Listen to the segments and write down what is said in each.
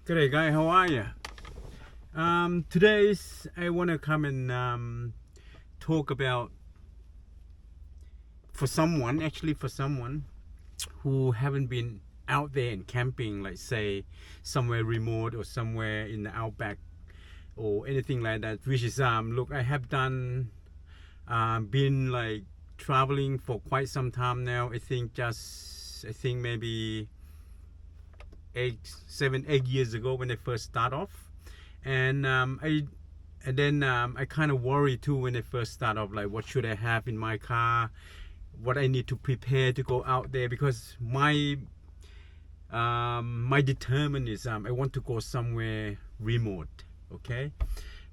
G'day guy, how are you? Today's I want to come and talk about for someone who haven't been out there and camping, like say somewhere remote or somewhere in the outback or anything like that. Which is look, I have done been like traveling for quite some time now. I think maybe 8 years ago when I first start off, and I kind of worry too when I first start off, like what should I have in my car, what I need to prepare to go out there, because my determination is I want to go somewhere remote, okay,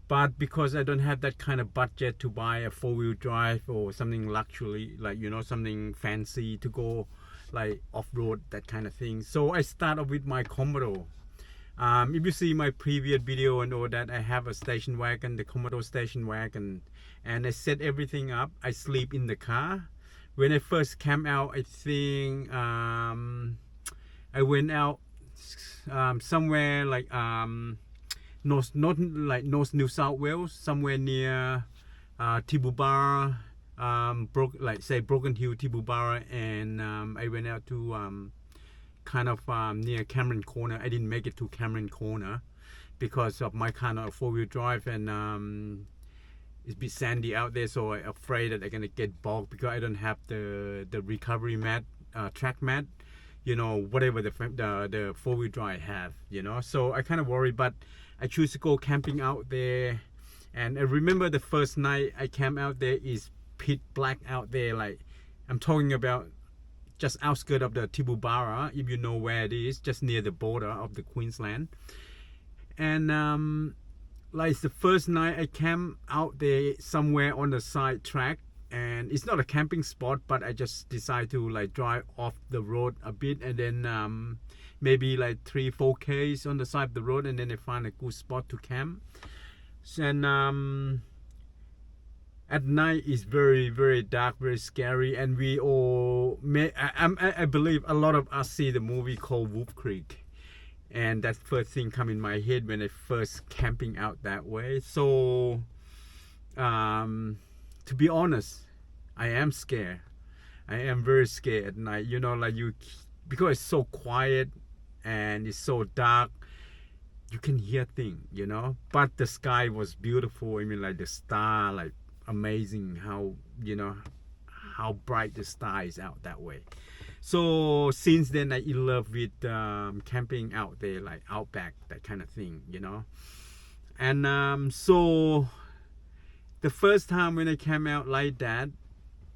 but because I don't have that kind of budget to buy a 4-wheel drive or something luxury, like something fancy to go like off-road, that kind of thing. So I start off with my Commodore. If you see my previous video and all that, I have a station wagon, the Commodore station wagon, and I set everything up. I sleep in the car. When I first came out, I think I went out somewhere like North New South Wales, somewhere near Tibooburra, Broken Hill, Tibooburra, and I went out to kind of near Cameron Corner. I didn't make it to Cameron Corner because of my kind of 4-wheel drive, and it's a bit sandy out there, so I'm afraid that I'm gonna get bogged because I don't have the recovery mat, track mat, whatever the 4-wheel drive have, so I kind of worry, but I choose to go camping out there. And I remember the first night I camped out there is pitch black out there. Like, I'm talking about just outskirts of the Tibooburra, if you know where it is, just near the border of the Queensland. And like, it's the first night I camped out there somewhere on the side track, and it's not a camping spot, but I just decided to like drive off the road a bit, and then maybe like 3-4 k's on the side of the road, and then I find a good spot to camp. And at night it's very, very dark, very scary, and we all I believe a lot of us see the movie called Wolf Creek, and that first thing come in my head when I first camping out that way. So to be honest, I am scared. I am very scared at night, because it's so quiet and it's so dark. You can hear things, but the sky was beautiful. I mean, like the star, like amazing how bright the star is out that way. So since then I in love with camping out there, like outback, that kind of thing, and so the first time when I came out like that,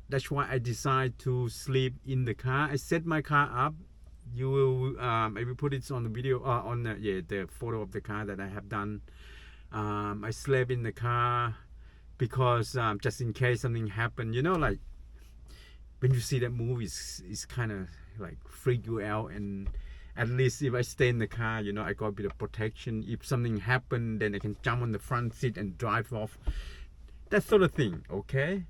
that's why I decided to sleep in the car. I set my car up. You will I will put it on the video, on the photo of the car that I have done. I slept in the car because just in case something happened, like when you see that movie, it's kind of like freak you out. And at least if I stay in the car, I got a bit of protection. If something happened, then I can jump on the front seat and drive off, that sort of thing, okay?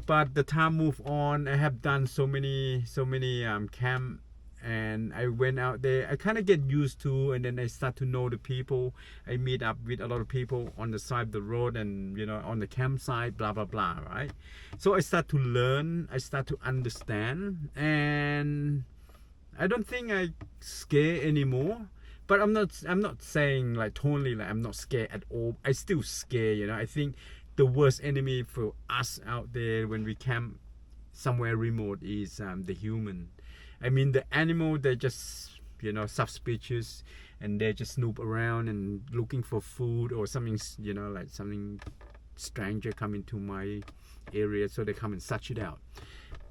But the time moved on. I have done so many camp, and I went out there. I kind of get used to, and then I start to know the people. I meet up with a lot of people on the side of the road, and on the campsite, blah blah blah, right? So I start to learn, I start to understand, and I don't think I scare anymore. But I'm not saying like totally like I'm not scared at all. I still scare, I think the worst enemy for us out there when we camp somewhere remote is the human. I mean, the animal, they're just, subspecies, and they just snoop around and looking for food or something, like something stranger coming to my area, so they come and search it out.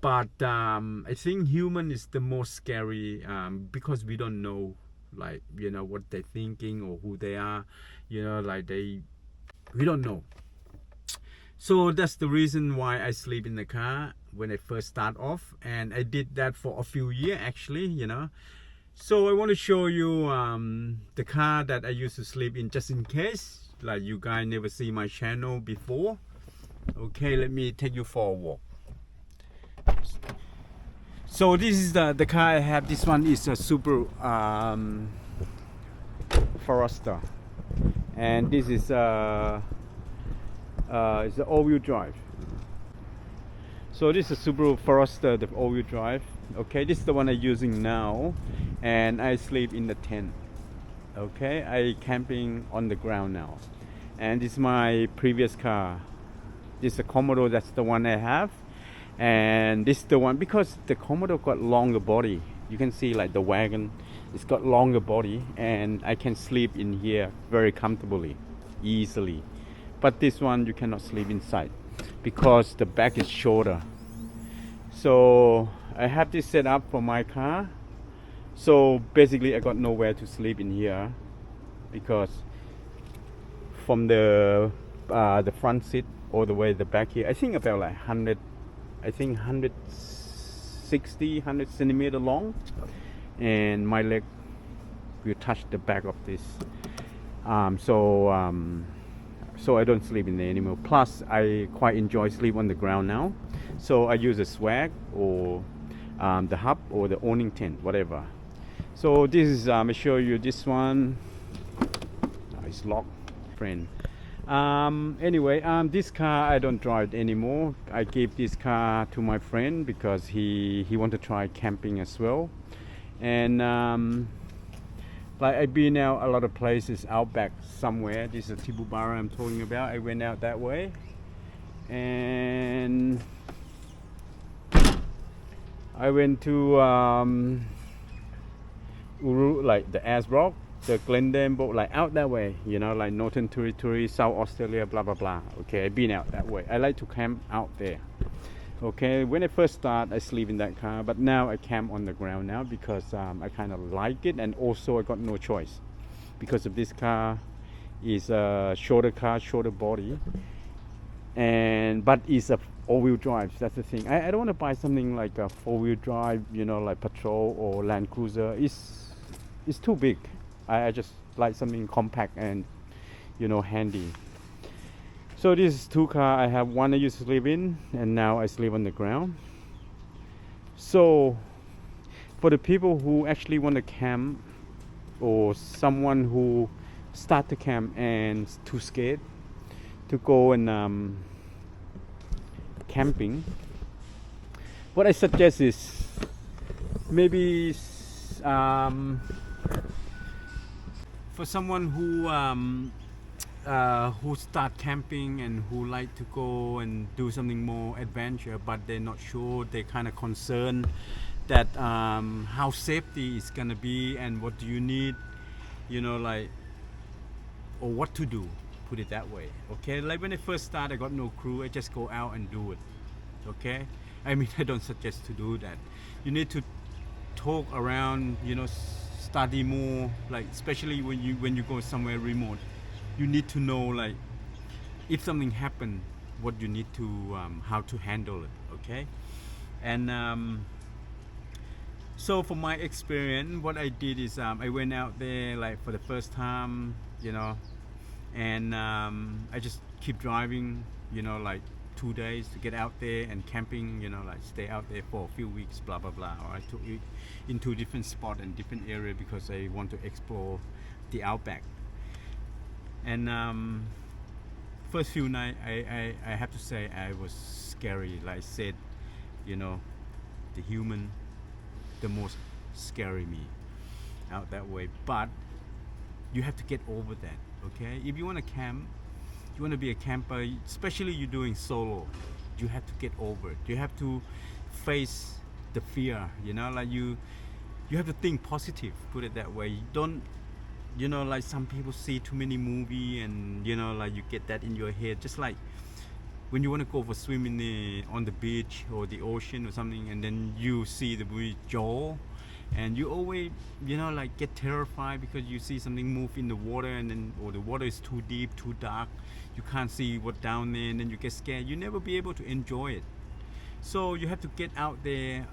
But I think human is the most scary, because we don't know, like, what they're thinking or who they are, we don't know. So that's the reason why I sleep in the car when I first start off, and I did that for a few years actually, So I want to show you the car that I used to sleep in, just in case like you guys never see my channel before. Okay, let me take you for a walk. So this is the car I have. This one is a Subaru Forester, and this is it's the all-wheel drive. So this is Subaru Forester, the all-wheel drive. Okay, this is the one I'm using now, and I sleep in the tent. Okay, I camping on the ground now, and this is my previous car. This is a Commodore. That's the one I have, and this is the one because the Commodore got longer body. You can see like the wagon, it's got longer body, and I can sleep in here very comfortably, easily. But this one you cannot sleep inside because the back is shorter. So I have this set up for my car. So basically I got nowhere to sleep in here because from the front seat all the way the back here, I think about like 100, I think 160 centimeter long, and my leg will touch the back of this. So I don't sleep in there anymore. Plus I quite enjoy sleep on the ground now, so I use a swag or the hub or the awning tent, whatever. So this is I show you this one. It's locked, friend. Anyway, this car I don't drive anymore. I gave this car to my friend because he want to try camping as well. And like I've been out a lot of places, outback somewhere. This is Tibubara I'm talking about. I went out that way, and I went to Uru, like the Asrock, the Glendale, like out that way, you know, like Northern Territory, South Australia, blah blah blah. Okay, I've been out that way. I like to camp out there. Okay, when I first start, I sleep in that car, but now I camp on the ground now because I kind of like it, and also I got no choice because of this car is a shorter car, shorter body, and but it's a all-wheel drive. That's the thing. I don't want to buy something like a four-wheel drive, you know, like Patrol or Land Cruiser. It's too big. I just like something compact and, you know, handy. So this is two car. I have one I used to sleep in, and now I sleep on the ground. So for the people who actually want to camp, or someone who start to camp and too scared to go and camping, what I suggest is maybe for someone who start camping and who like to go and do something more adventure, but they're not sure, they're kind of concerned that how safety is gonna be and what do you need, you know, like, or what to do, put it that way. Okay, like when I first start, I got no crew, I just go out and do it. Okay, I mean, I don't suggest to do that. You need to talk around, you know, study more, like especially when you go somewhere remote. You need to know, like, if something happened, what you need to how to handle it. Okay, and so from my experience, what I did is I went out there like for the first time, you know, and I just keep driving, you know, like 2 days to get out there and camping, you know, like stay out there for a few weeks, blah blah blah. Or I took it into different spot and different area because I want to explore the outback. And first few nights, I have to say I was scary. Like I said, you know, the human, the most scary me out that way. But you have to get over that. Okay, if you want to camp, you want to be a camper, especially you're doing solo, you have to get over it. You have to face the fear, you know, like you have to think positive, put it that way. You don't, you know, like some people see too many movie and, you know, like you get that in your head. Just like when you want to go for swimming on the beach or the ocean or something, and then you see the movie Jaws, and you always, you know, like get terrified because you see something move in the water, and then, or the water is too deep, too dark, you can't see what's down there, and then you get scared. You never be able to enjoy it. So you have to get out there.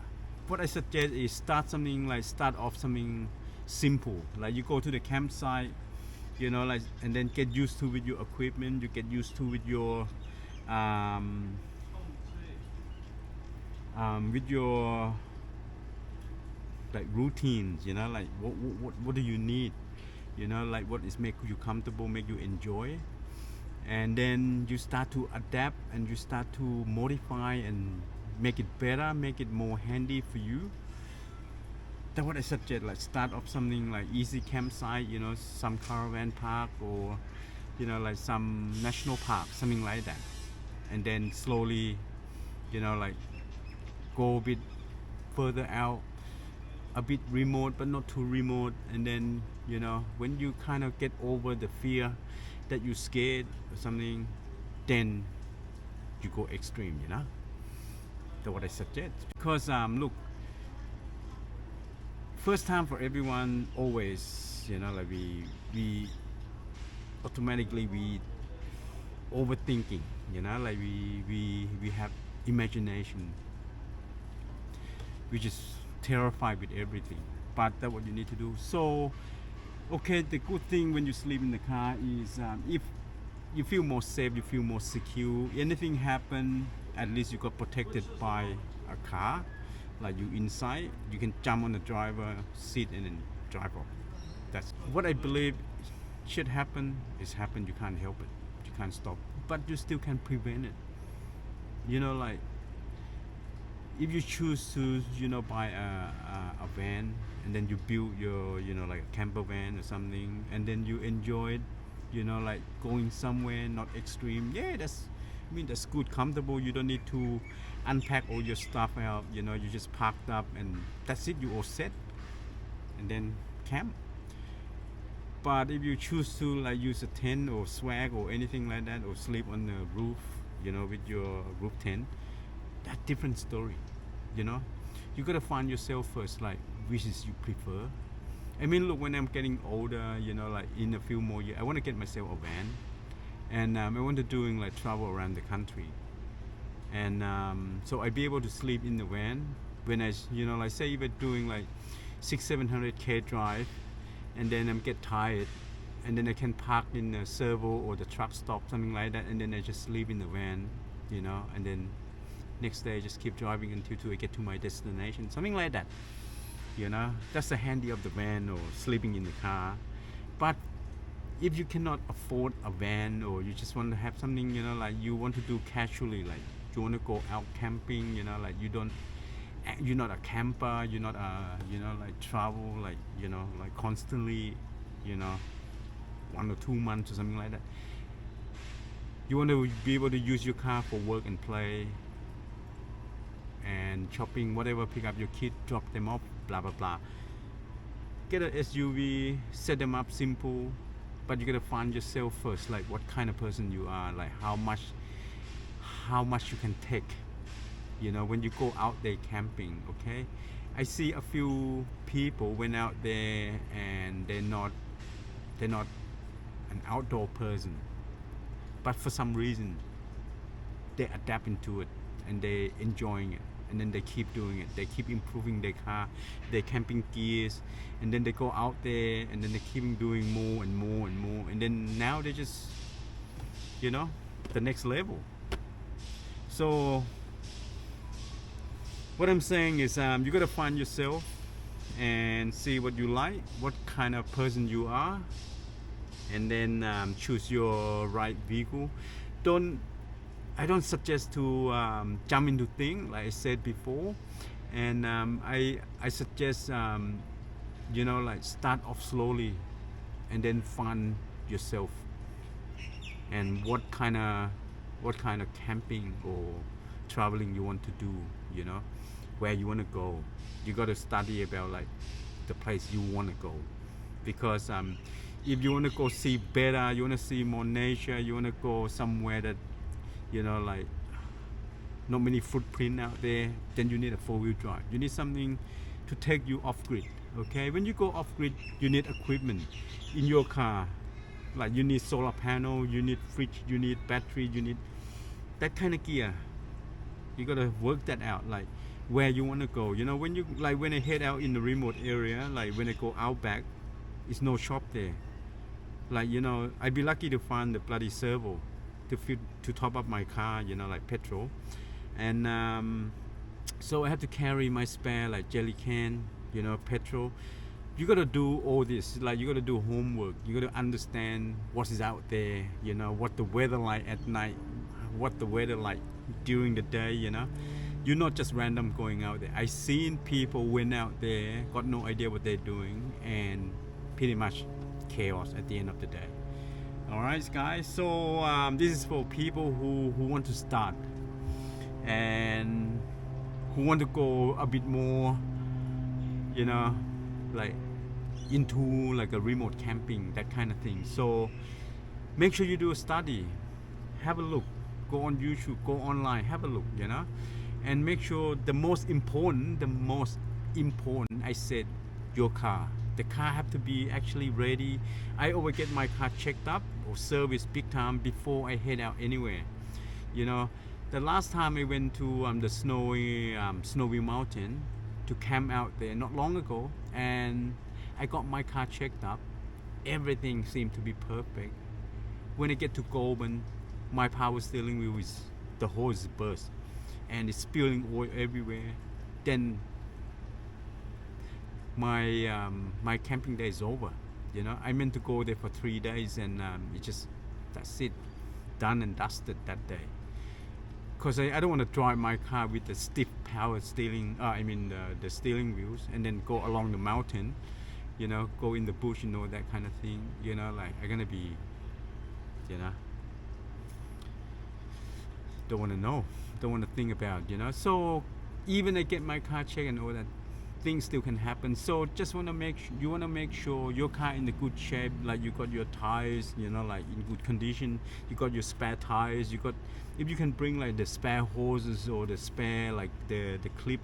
What I suggest is start off something simple, like you go to the campsite, you know, like, and then get used to with your equipment, you get used to with your like routines, you know, like what do you need, you know, like what is make you comfortable, make you enjoy, and then you start to adapt and you start to modify and make it better, make it more handy for you. That's what I suggest. Like start off something like easy campsite, you know, some caravan park or, you know, like some national park, something like that, and then slowly, you know, like go a bit further out, a bit remote but not too remote, and then, you know, when you kind of get over the fear that you scared or something, then you go extreme, you know. That's what I suggest. Because look, first time for everyone always, you know, like we automatically we overthinking, you know, like we have imagination, we just terrified with everything, but that's what you need to do. So okay, the good thing when you sleep in the car is if you feel more safe, you feel more secure, anything happen, at least you got protected by a car. Like you inside, you can jump on the driver seat and then drive off. That's what I believe should happen. Is happen, you can't help it, you can't stop, but you still can prevent it, you know. Like if you choose to, you know, buy a van and then you build your, you know, like a camper van or something, and then you enjoy it, you know, like going somewhere not extreme, yeah, that's, I mean, that's good, comfortable, you don't need to unpack all your stuff out, you know, you just parked up and that's it, you all set, and then camp. But if you choose to like use a tent or swag or anything like that, or sleep on the roof, you know, with your roof tent, that different story, you know. You gotta find yourself first, like which is you prefer. I mean, look, when I'm getting older, you know, like in a few more years, I want to get myself a van, and I want to doing like travel around the country, and so I'd be able to sleep in the van when I, you know, like say if I'm doing like 600-700 k drive, and then I'm get tired, and then I can park in the servo or the truck stop, something like that, and then I just sleep in the van, you know, and then next day I just keep driving until I get to my destination, something like that, you know. That's the handy of the van or sleeping in the car. But if you cannot afford a van, or you just want to have something, you know, like you want to do casually, like you want to go out camping, you know, like you're not a camper, you're not a, you know, like travel, like, you know, like constantly, you know, 1 or 2 months or something like that. You want to be able to use your car for work and play and shopping, whatever, pick up your kid, drop them off, blah blah blah. Get a SUV, set them up simple, but you gotta find yourself first, like what kind of person you are, like how much you can take, you know, when you go out there camping. Okay, I see a few people went out there and they're not an outdoor person, but for some reason they adapt into it and they enjoying it, and then they keep doing it, they keep improving their car, their camping gears, and then they go out there and then they keep doing more and more and more, and then now they just, you know, the next level. So what I'm saying is you gotta find yourself and see what you like, what kind of person you are, and then choose your right vehicle. I don't suggest to jump into things, like I said before, and I suggest, you know, like start off slowly and then find yourself and what kind of camping or traveling you want to do, you know, where you want to go. You got to study about like the place you want to go, because if you want to go see better, you want to see more nature, you want to go somewhere that, you know, like not many footprint out there, then you need a 4-wheel drive. You need something to take you off grid. Okay, when you go off grid, you need equipment in your car, like you need solar panel, you need fridge, you need battery, you need that kind of gear. You gotta work that out, like where you want to go. You know, when you, like when I head out in the remote area, like when I go out back, it's no shop there. Like, you know, I'd be lucky to find the bloody servo to top up my car, you know, like petrol, and so I have to carry my spare like jelly can, you know, petrol, you gotta do all this, like you gotta do homework, you gotta understand what is out there, you know, what the weather like at night, what the weather like during the day, you know. You're not just random going out there. I seen people went out there, got no idea what they're doing, and pretty much chaos at the end of the day. All right, guys, so this is for people who want to start and who want to go a bit more, you know, like into like a remote camping, that kind of thing. So make sure you do a study, have a look, go on YouTube, go online, have a look, you know, and make sure the most important, I said, your car. The car have to be actually ready. I always get my car checked up or serviced big time before I head out anywhere. You know, the last time I went to the snowy mountain to camp out there not long ago, and I got my car checked up. Everything seemed to be perfect. When I get to Goulburn, my power steering wheel the hose burst and it's spilling oil everywhere. Then my camping day is over. You know, I meant to go there for 3 days, and that's it, done and dusted that day. Because I don't want to drive my car with the stiff power steering, the steering wheels, and then go along the mountain, you know, go in the bush, you know, that kind of thing. You know, like I'm gonna be, you know, don't want to think about, you know. So even I get my car checked and all that, things still can happen. So just want to make sure your car in the good shape, like you got your tires, you know, like in good condition, you got your spare tires, you got, if you can bring like the spare hoses or the spare like the clip,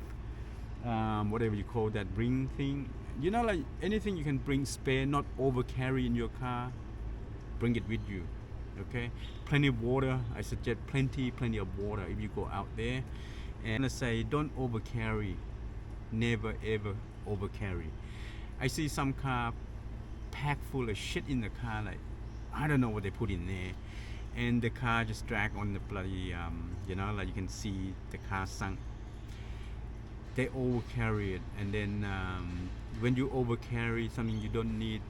whatever you call that ring thing, you know, like anything you can bring spare, not over carry in your car, bring it with you. Okay, plenty of water. I suggest plenty of water if you go out there. And I say don't over carry, never ever over carry. I see some car packed full of shit in the car, like I don't know what they put in there, and the car just drag on the bloody you know, like you can see the car sunk. They over carry it, and then when you over carry something you don't need,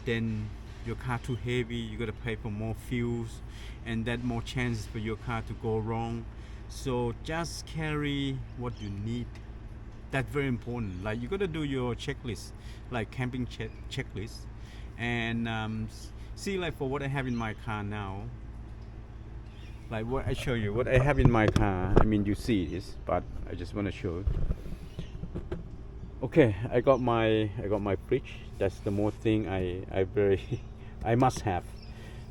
then your car too heavy, you got to pay for more fuels, and that more chances for your car to go wrong. So just carry what you need. That's very important. Like you got to do your checklist, like camping checklist, and see, like for what I have in my car now, like what I show you, what I have in my car. I mean, you see this, but I just want to show. Okay, I got my fridge. That's the more thing I must have.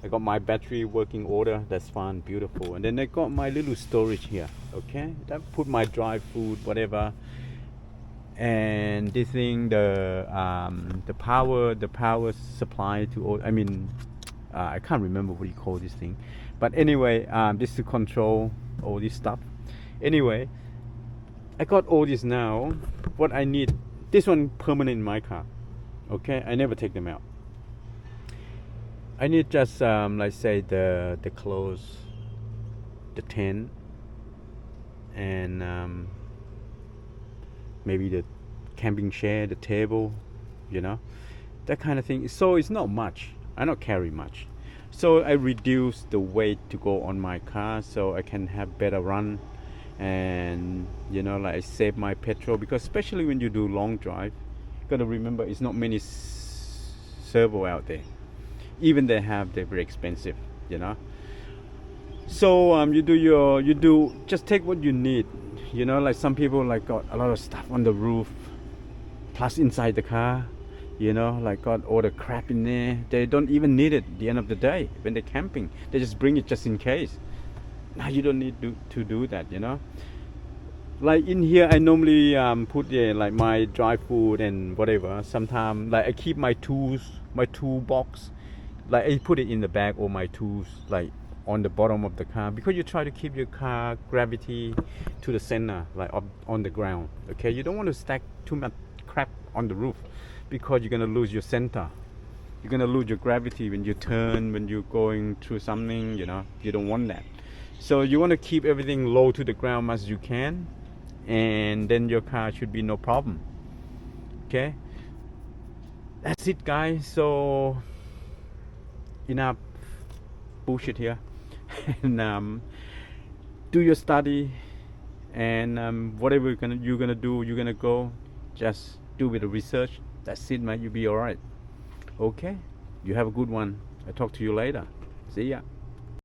I got my battery working order. That's fine, beautiful. And then I got my little storage here. Okay, that put my dry food, whatever. And this thing, the power supply to all. I mean, I can't remember what you call this thing, but anyway, this to control all this stuff. Anyway, I got all this now. What I need, this one permanent in my car. Okay, I never take them out. I need just like say the clothes, the tent, and maybe the camping chair, the table, you know, that kind of thing. So it's not much. I don't carry much. So I reduce the weight to go on my car so I can have better run, and you know, like I save my petrol, because especially when you do long drive, you gotta remember it's not many servo out there. Even they're very expensive, you know. So you just take what you need, you know. Like some people like got a lot of stuff on the roof, plus inside the car, you know, like got all the crap in there. They don't even need it at the end of the day when they're camping. They just bring it just in case. Now you don't need to do that, you know. Like in here I normally put like my dry food and whatever. Sometimes like I keep my tools, my toolbox, like I put it in the bag, or my tools like on the bottom of the car, because you try to keep your car gravity to the center, like up on the ground. Okay, you don't want to stack too much crap on the roof, because you're gonna lose your center. You're gonna lose your gravity when you turn, when you're going through something, you know. You don't want that. So you want to keep everything low to the ground as you can, and then your car should be no problem. Okay, that's it, guys. So enough bullshit here. And do your study, and whatever you're gonna do, you're gonna go, just do with the research. That's it, man. You'll be all right. Okay, you have a good one. I'll talk to you later. See ya.